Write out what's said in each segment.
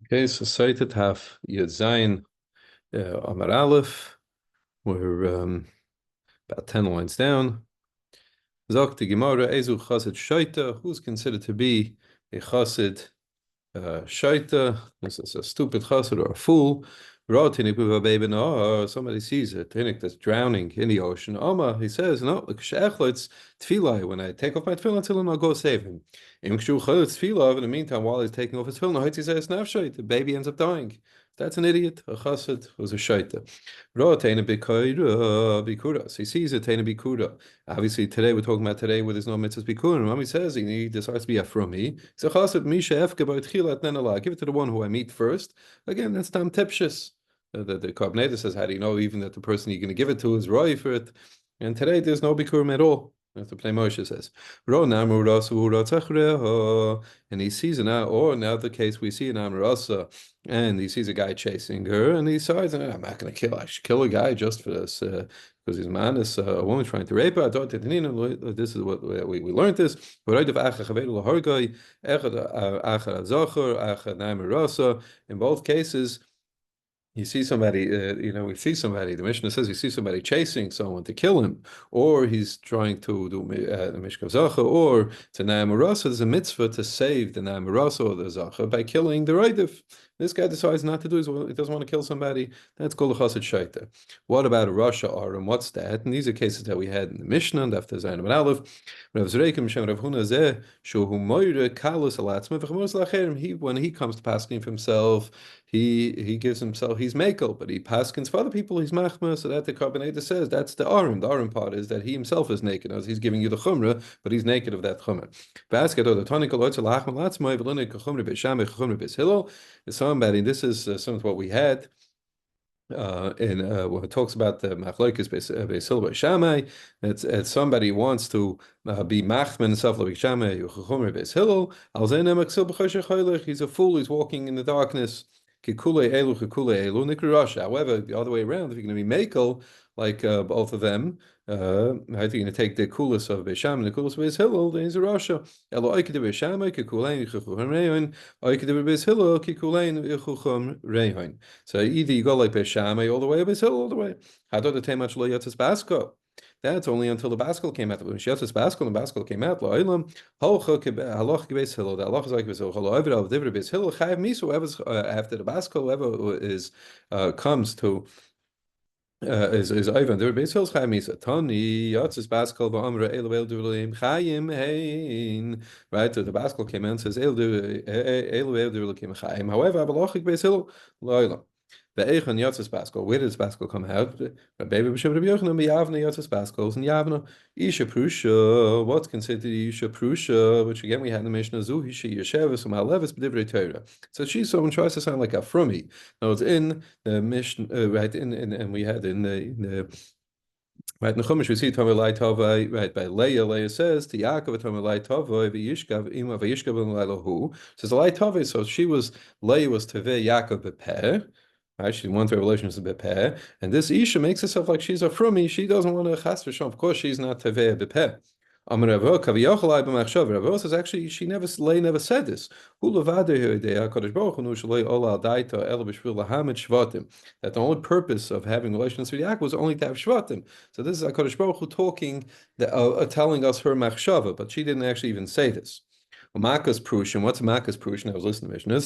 Okay, so Sotah Daf Yud Zayin Amar Aleph. We're about 10 lines down. Zok the Gemara Ezu Chassid Shaita. Who's considered to be a Chassid Shaita? This is a stupid Chassid or a fool. Somebody sees a tinnik that's drowning in the ocean. He says, no, tefillah. When I take off my tefillin, I'll go save him. In the meantime, while he's taking off his tefillin, he says, the baby ends up dying. That's an idiot. A chassid who's a shaita. So he sees a teina bikura. Obviously, today we're talking about today where there's no mitzvahs bikurim. Rami says he decides to be a frumi. So chassid misha efka b'tchilat nenala. Give it to the one who I meet first. Again, that's tam tepshis. The Carbonator says, how do you know even that the person you're going to give it to is right for it? And today there's no bikurim at all. That's what Play Moshe says. And he sees an or now the case we see an Amrasa, and he sees a guy chasing her, and he decides, I'm not going to kill. I should kill a guy just for this, because he's man, is a woman trying to rape her. I thought this is what we learned this. In both cases, you see somebody, we see somebody, the Mishnah says you see somebody chasing someone to kill him, or he's trying to do the Mishkav Zacha, or to Na'amarasa, there's a mitzvah to save the Na'amarasa or the Zacha by killing the Raidif. This guy decides not to do it, he doesn't want to kill somebody, that's called a Chassid Shaita. What about a Rasha Aram? What's that? And these are cases that we had in the Mishnah, and after Zayin and Aleph, Rav Zreikim Shem Rav Huna Zeh, Shuhu Moire Kalus Alatzma, when he comes to pasking for himself, he gives himself, he's makel, but he paskins for other people, he's machma, so that the Carbonator says that's the arim. The arim part is that he himself is naked, as he's giving you the chumrah, but he's naked of that chumrah. Somebody, this is some of what we had. When it talks about the machlokes Beis Hillel Shammai, it's somebody wants to be machman himself like Shammai or Chomer Beis Hillel. He's a fool. He's walking in the darkness. However, the other way around, if you're going to be makel, like both of them, I think you're going to take the kulas of Beis Shammai and the kulas of Beis Hillel, then he's a rasha. So either you go like Beis Shammai all the way, or Beis Hillel all the way. That's only until the Baskel came out. When Shiatzis Baskel and Baskel came out, La'ilam, Halach Beis Hillel, the halach is like Beis Hillel, Halav Divra Beis Hillel, Chayav Misu, whoever's after the Baskel, whoever is comes to is Ivan there Beis Hillel Chayav Misa Tani Yatzis Baskel v'Amra Elu Dulim Chayim Hein. Right, so the Baskel came out and says Elu Dulim Chayim. However, Halach Beis Hillel, La'ilam. The Eichon Yotzes Baskel. Where does Baskel come out? Baby B'Shem Rabbi Yochanan B'Yavna Yotzes Baskels and Yavna Isha Prusha. What's considered Isha Prusha? Which again we had in the Mishnah Zu Isha Yeshevis Umalevis B'Divrei Torah. So she's someone tries to sound like a frummy. Now it's in the Mishnah, right? And we had in the right, in the Chumash we see Tomer Tova, right, by Leah. Leah says to Yaakov, Tomer Tova, V'yishkav Ima V'yishkav L'Lahu. Says Lai Tova. So Leah was Teveh Yaakov B'Peh. Right, she wants her relations a bit peh, and this Isha makes herself like she's a frummy. She doesn't want to chas v'sham. Of course, she's not teveh b'peh. Ravo says actually she never said this. That the only purpose of having relations with Yaakov was only to have shvatim. So this is Hakadosh Baruch Hu talking, telling us her machshava, but she didn't actually even say this. Makas Prushin, what's Makas Prushin? I was listening to Mishnah.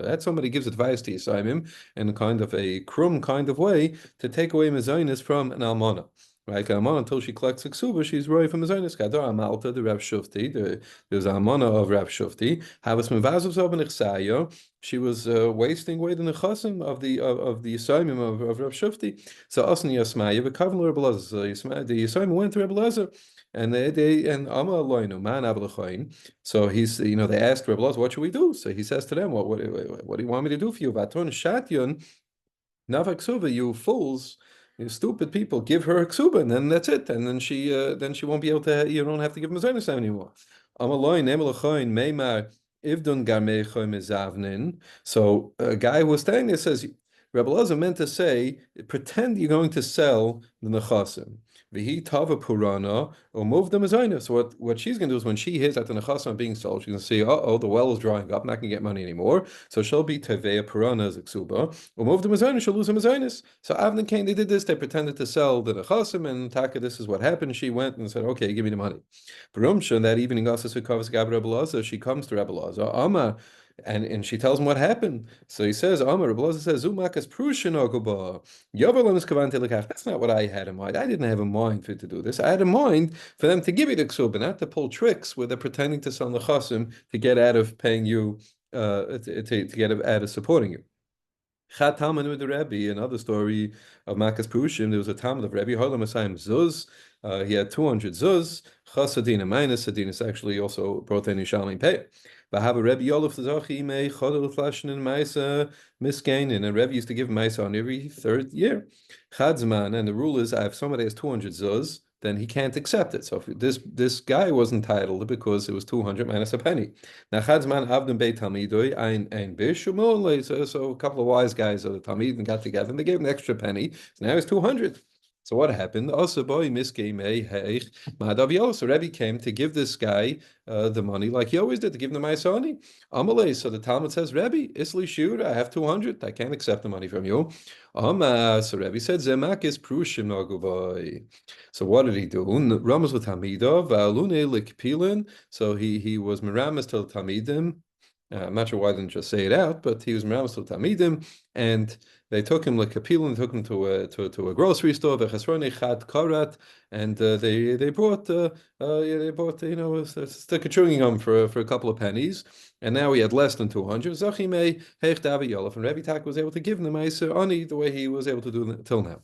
That somebody gives advice to Yisayim in a kind of a crumb kind of way to take away Mazonis from an Almana. Right, Almana, until she collects a ksuba, she's right from Mazonis. Kadar Amalta, the Rav Shufti, there's Almana of Rav Shufti. Havas Mevazov Zov she was wasting away the nechasim of the Yisayim of Rav Shufti. So Asni Yasmaya, the Kavan Rebbe Lezer. So the Yisayim went to Rebbe Lezer. And so he's, they asked Rebbe Elazar, what should we do? So he says to them, what do you want me to do for you? Vaton Shatyon, Navaksuva, you fools, you stupid people, give her a ksuba, and then that's it. And then she won't be able to, you don't have to give Mazonis anymore. So a guy who was standing there says, Rebbe Elazar meant to say, pretend you're going to sell the nechasim. Vihi tava purana or move the mezainis. So what she's going to do is when she hears that the nechasam being sold, she's going to say, oh, the well is drying up, I'm not going to get money anymore. So she'll be tevea purana as ksuba or move the mezainis, she'll lose the mezainis. So Avner and Cain, they did this. They pretended to sell the nechasim, and Taka, this is what happened. She went and said, okay, give me the money. Barumsha, that evening, also she comes to Rabbi Lazar, Ama, and she tells him what happened. So he says, Amar, Rabbi Lazar says, Zumakas Prushin. That's not what I had in mind. I didn't have in mind for it to do this. I had in mind for them to give you the ksuba, not to pull tricks where they're pretending to sell the chasim to get out of paying you, to get out of supporting you. Chat Talmud with the Rebbe, another story of Makas Pushim. There was a Talmud of Rebbe Holam Asayim Zuz. He had 200 Zuz. Chasadina minus Sadina is actually also brought in Yerushalmi Pei. But have a Rebbe Yoluf Zachi Mei Chodel Flashin and Maisa Miskain, and a Rebbe used to give Maisa on every third year. Chadzman, and the rule is, if somebody has 200 Zuz, then he can't accept it. So if this guy was entitled because it was 200 minus a penny. Now Chadzman Avdem Beit Talmidoi ein Bishumol. So a couple of wise guys of the Talmid and got together and they gave him an extra penny. So now it's 200. So what happened? Also, boy, so Rebbe came to give this guy the money like he always did, to give him the Maisani. Amalei. So the Talmud says, Rebbe, Isli Shur, I have 200. I can't accept the money from you. So Rebbe said, Zemak is Prushim Nagubai. So what did he do? Ramaz with Hamida, Valune Likpilin. So he was Miramas till Tamidim. I'm not sure why I didn't just say it out, but he was Miramas till Tamidim, and they took him like Kapilin, took him to a grocery store, Vechasroni Chad Karat, and they bought a stick of chewing gum for a couple of pennies, and now he had less than 200. Zachimei Heich Davi Yolov, and Rebbe Tak was able to give him the Meiser Ani the way he was able to do till now.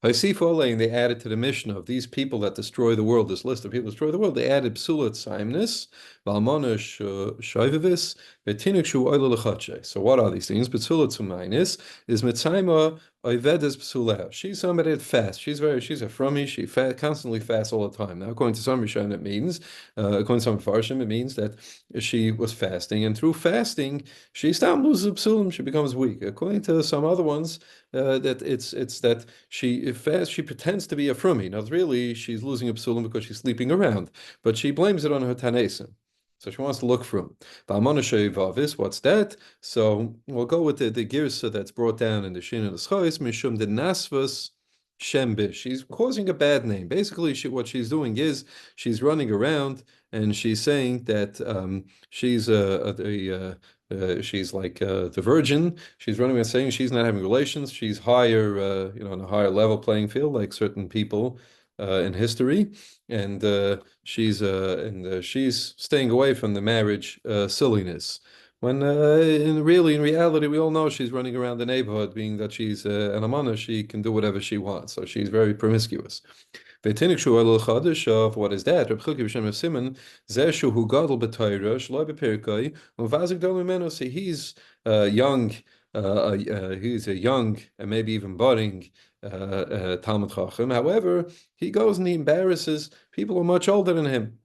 And they added to the mission of these people that destroy the world, this list of people that destroy the world, they added Psulat Saimnis, Valmonish Shoivivis, Betinik Shu Oila. So what are these things? Psulat Sumainis is Mitzaima Oivedes Psuleha. She's somebody that fasts. She's a frummy, she constantly fasts all the time. Now, according to some Rishonim, it means, according to some Farshim, it means that she was fasting, and through fasting, she loses Psulim, she becomes weak. According to some other ones, that it's that she pretends to be a frummy. Now, really, she's losing a psulim because she's sleeping around, but she blames it on her tanesim. So she wants to look frum. What's that? So we'll go with the girsa that's brought down in the Shin and the Schos, Mishum de Nasvus Shembish. She's causing a bad name. Basically, what she's doing is she's running around and she's saying that she's she's like the virgin. She's running around saying she's not having relations. She's higher, on a higher level playing field, like certain people in history, and she's staying away from the marriage silliness. When in reality, we all know she's running around the neighborhood, being that she's an amana, she can do whatever she wants. So she's very promiscuous. V'tinik shu alul chadash of what is that? Reb Chilki b'shem of Simon zeshu hu gadol b'Torah shloi b'Pirkei uvazik dol mimeno. See, he's young. He's a young and maybe even budding Talmud Chacham. However, he goes and he embarrasses people who are much older than him.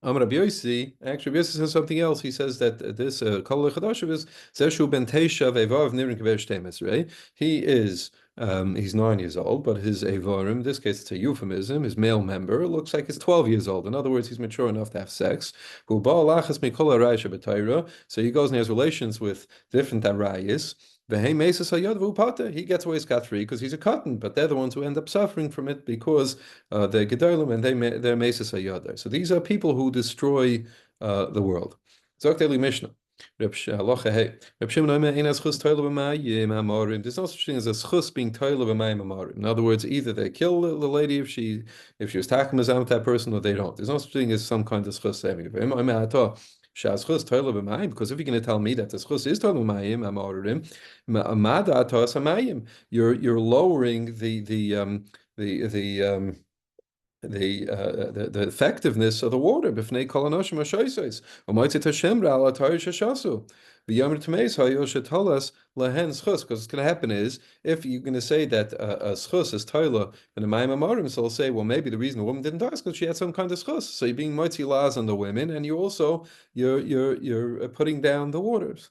Rabbi Yossi, actually, Rabbi Yossi says something else. He says that this Kol Chadashav is Zeshu ben Teisha ve'evav nivrin kever shtemes, right? He is he's 9 years old, but his evarim, in this case it's a euphemism, his male member looks like he's 12 years old. In other words, he's mature enough to have sex. So he goes and has relations with different arayas. He gets away scot-free because he's a cotton, but they're the ones who end up suffering from it because they're gedolim and they're meses hayadar. So these are people who destroy the world. Zokteli Mishnah. There's no such thing as a schus being toile b'mayim amarim. In other words, either they kill the lady if she was taking mezam with that person, or they don't. There's no such thing as some kind of schus having it. Because if you're going to tell me that the schus is toile b'mayim amarim, you're lowering the effectiveness of the water. B'fnei kol hanoshim hashoysos. U'motzit Hashem ra'al atayr shashasu. V'yamr tmeis hayo shetolas lehen schus. Because what's going to happen is, if you're going to say that a schus is toila and a mayim amarim, so they'll say, well, maybe the reason the woman didn't die is because she had some kind of schus. So you're being motzi laws on the women, and you're putting down the waters.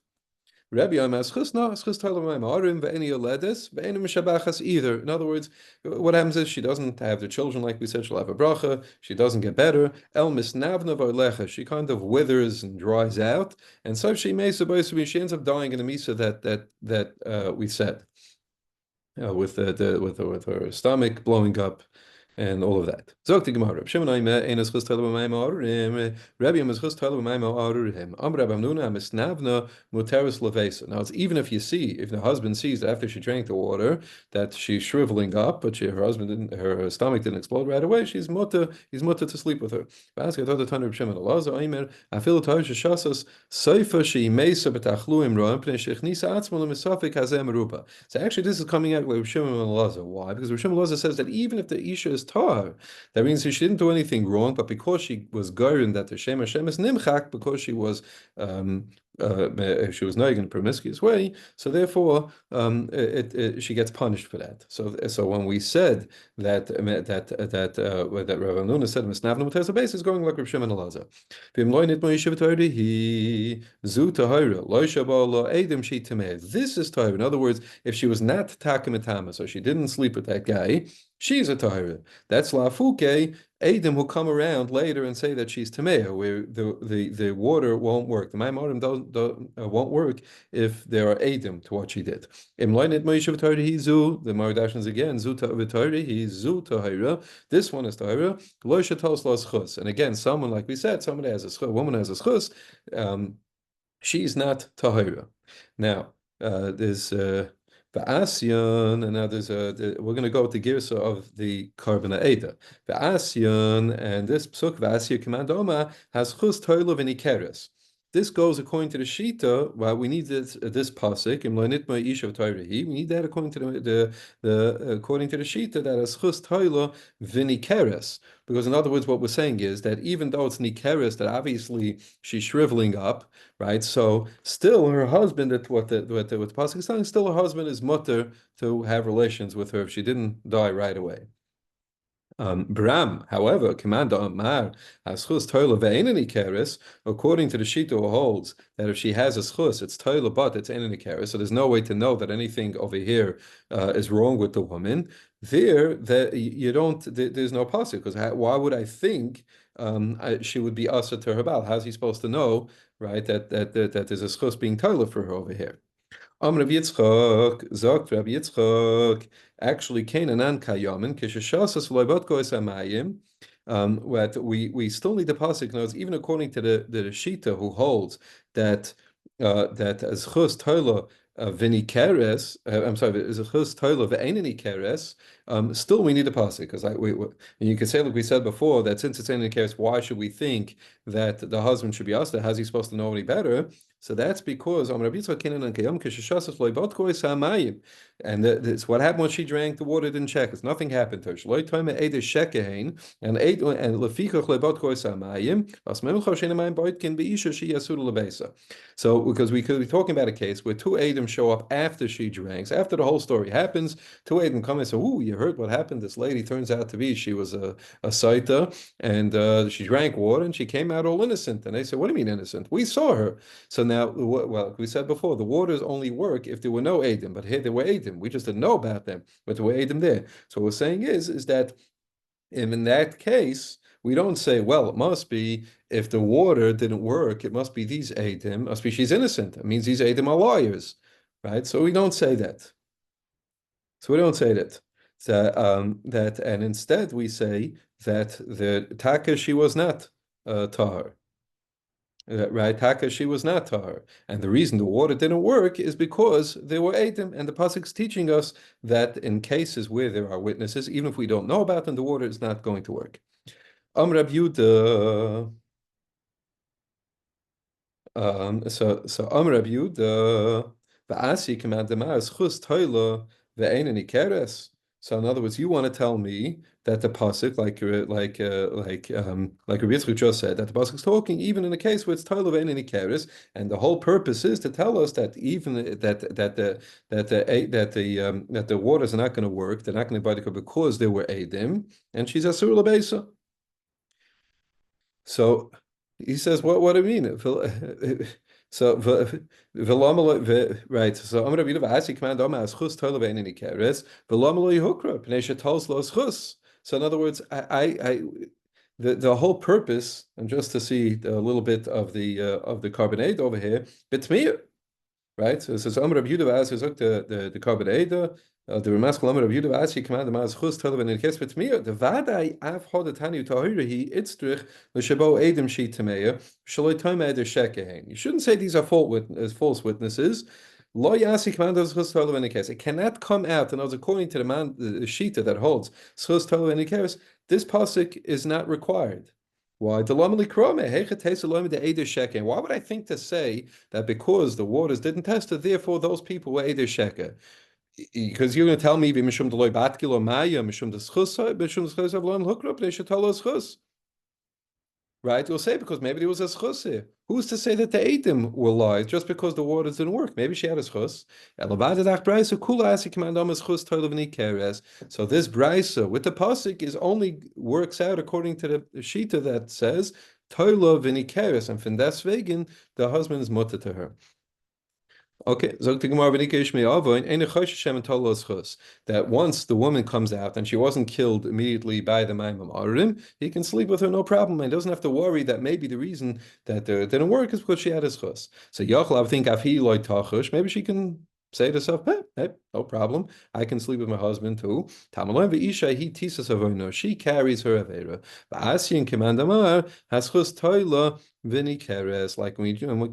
Rabbi Yomas Chus no Chus Talam Ma'arim ve'eni Yoledes ve'eni Mishabachas either. In other words, what happens is she doesn't have the children, like we said, she'll have a bracha, she doesn't get better. El Misnavna V'Lecha, she kind of withers and dries out, and so she may she ends up dying in the misa that we said. With her stomach blowing up and all of that. Zog the Gemara. Shimon Aime Enes Chus Telu B'Mayim Arurim. Rabbi Amos Chus Telu B'Mayim Arurim. Am Rabbi Amnuna Misnavna Muteris Levesa. Now it's even if you see, if the husband sees that after she drank the water that she's shriveling up, but her husband didn't, her stomach didn't explode right away, he's mutter to sleep with her. Ask the Tanu of Shimon Elazar Aimer. Afil Tosh Shasas Seifa She Mesa Betachluim Roim Pnei Shechnisa Atzmol Misafik Hazem Rupa. So actually, this is coming out like Shimon Elazar. Why? Because Shimon Elazar says that even if the Isha is tahar, that means she didn't do anything wrong, but because she was gorin that the Shem Hashem is nimchak, because she was knowing in a promiscuous way, so therefore she gets punished for that. So when we said that Rav Nuna said Misnavna Mutesa base is going like Rav Shimon Elazar. This is tahir. In other words, if she was not takimitama, so she didn't sleep with that guy, she's a tahira. That's lafuke. Adam will come around later and say that she's tamea, where the water won't work. The maimarim won't work if there are Adam to what she did. The Maridashans again, zu tahira. This one is tahira. Lo shatos los chus. And again, someone like we said, somebody has a schus, a woman has a schus. She's not tahira. Now there's. Va'asyan, and now we're going to go with the girsa of the Karbana Eda. Va'asyan, and this psuk Va'asya command Oma has chus toilu v'nikeres. This goes according to the Shita. Well, we need this pasuk. We need that according to according to the Shita that has chus toilu v'nikeres. Because in other words, what we're saying is that even though it's nikeres, that obviously she's shriveling up, right? So still her husband, what the pasuk is saying, still her husband is mutter to have relations with her if she didn't die right away. Bram, however, Commander Amar has chus toila ve'enani keres, according to the Shita who holds that if she has a chus, it's toila but it's enani keres, so there's no way to know that anything over here is wrong with the woman. That you don't. There's no pasuk because why would I think she would be asa to her bal? How's he supposed to know, right? That there's a chus being toila for her over here. Rabbi Yitzchak, sagt Rabbi Yitzchak, actually Canaan kayamin kishashasas loibot goes amayim. What we still need the pasuk knows, even according to the Shita who holds that as chus toila v'nikeres, I'm sorry, as a chus toila ve'enani keres. Still, we need a pasuk because you can say, like we said before, that since it's enani keres, why should we think that the husband should be asked? How's he supposed to know any better? So that's because and that's what happened when she drank the water, didn't check. It's nothing happened to her. So because we could be talking about a case where two Adam show up after she drinks, after the whole story happens, two Adam come and say, "Ooh, you heard what happened? This lady turns out to be she was a saita and she drank water and she came out all innocent." And they say, "What do you mean innocent? We saw her." So now, well, we said before, the waters only work if there were no Adam, but here there were Adam. We just didn't know about them, but there were Adam there. So what we're saying is that in that case, we don't say, well, it must be if the water didn't work, it must be these Adam, must be she's innocent. It means these Adam are liars, right? So we don't say that. So we don't say that. And instead we say that the Taka, she was not tahar. Right, Taka, she was not tahar, and the reason the water didn't work is because there were Adam, and the pasuk's teaching us that in cases where there are witnesses, even if we don't know about them, the water is not going to work. Rab Yudah. So Rab Yudah, va'asi command demas chus toila ve'enani keres. So in other words, you want to tell me that the pasuk, like Rabbi Yitzchak just said, that the pasuk is talking even in a case where it's toila ve'enani keres, and the whole purpose is to tell us that even that the waters are not going to work, they're not going to be because there were Adam, and she's asur l'beisa. So he says, what do you mean? So right. So I'm gonna Asi command Oma as chus toile ve'ein keres v'lomelo yihukra pnei shetos lo chus. So in other words, the whole purpose, and just to see a little bit of the carbonate over here, bitmir, right? So it says Amr Rabbi Yehuda as the carbonate. The Ramaskel Amr Rabbi Yehuda as he commanded Maz chus toile ve'ein keres bitmir. The vadai av hodet hanu tahira he itzrich l'shabo edim shi tameya shaloi toime eder shekehein. You shouldn't say these are false witnesses. Lo yasi commandos chus toile ve'ein keres. It cannot come out, and as according to the man the shita that holds chus toile ve'ein keres, this pasuk is not required. Why? Why would I think to say that because the waters didn't test it, therefore those people were Eder Sheker? Because you're going to tell me, Mishum Deloy Batkilo Maya, Mishum Deschus, Mishum Deschus of Lon Hukrup, they should tell us Chus. Right? You'll say because maybe there was a schus here. Who's to say that the Eidim will lie just because the waters didn't work? Maybe she had a schus. So this brisa with the pasuk is only works out according to the shita that says toila v'nikeres, and from that wegen the husband is mutter to her. Okay, that once the woman comes out and she wasn't killed immediately by the Maimam Arim, he can sleep with her no problem and doesn't have to worry that maybe the reason that it didn't work is because she had his chus. So Yochel, I think maybe she can say to herself, hey, no problem. I can sleep with my husband too. She carries her avera. V'asiyin kemandamar has chus toila vini keres, like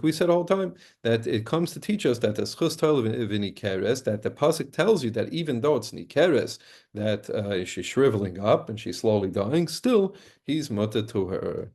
we said all the time, that it comes to teach us that the schus vini keres, that the pasuk tells you that even though it's nikeres, that she's shriveling up and she's slowly dying, still he's mutter to her.